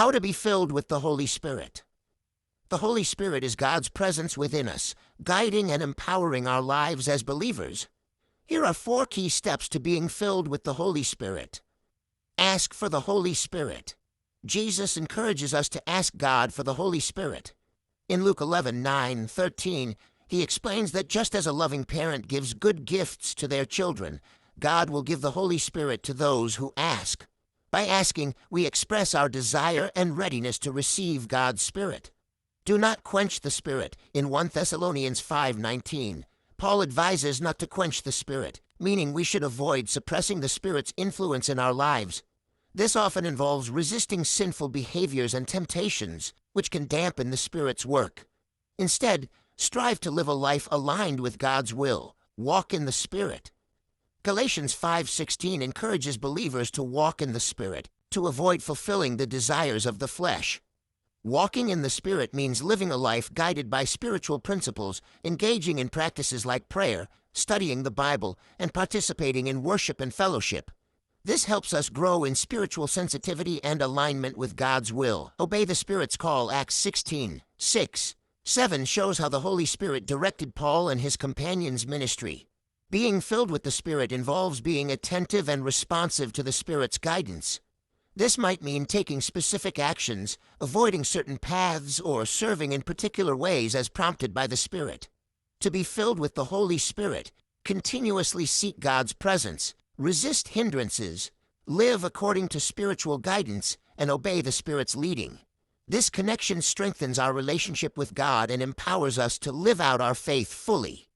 How to be filled with the Holy Spirit. The Holy Spirit is God's presence within us, guiding and empowering our lives as believers. Here are 4 key steps to being filled with the Holy Spirit. Ask for the Holy Spirit. Jesus encourages us to ask God for the Holy Spirit. In Luke 11:9-13, he explains that just as a loving parent gives good gifts to their children, God will give the Holy Spirit to those who ask. By asking, we express our desire and readiness to receive God's Spirit. Do not quench the Spirit. In 1 Thessalonians 5:19, Paul advises not to quench the Spirit, meaning we should avoid suppressing the Spirit's influence in our lives. This often involves resisting sinful behaviors and temptations, which can dampen the Spirit's work. Instead, strive to live a life aligned with God's will. Walk in the Spirit. Galatians 5:16 encourages believers to walk in the Spirit, to avoid fulfilling the desires of the flesh. Walking in the Spirit means living a life guided by spiritual principles, engaging in practices like prayer, studying the Bible, and participating in worship and fellowship. This helps us grow in spiritual sensitivity and alignment with God's will. Obey the Spirit's call. Acts 16:6-7 shows how the Holy Spirit directed Paul and his companions' ministry. Being filled with the Spirit involves being attentive and responsive to the Spirit's guidance. This might mean taking specific actions, avoiding certain paths, or serving in particular ways as prompted by the Spirit. To be filled with the Holy Spirit, continuously seek God's presence, resist hindrances, live according to spiritual guidance, and obey the Spirit's leading. This connection strengthens our relationship with God and empowers us to live out our faith fully.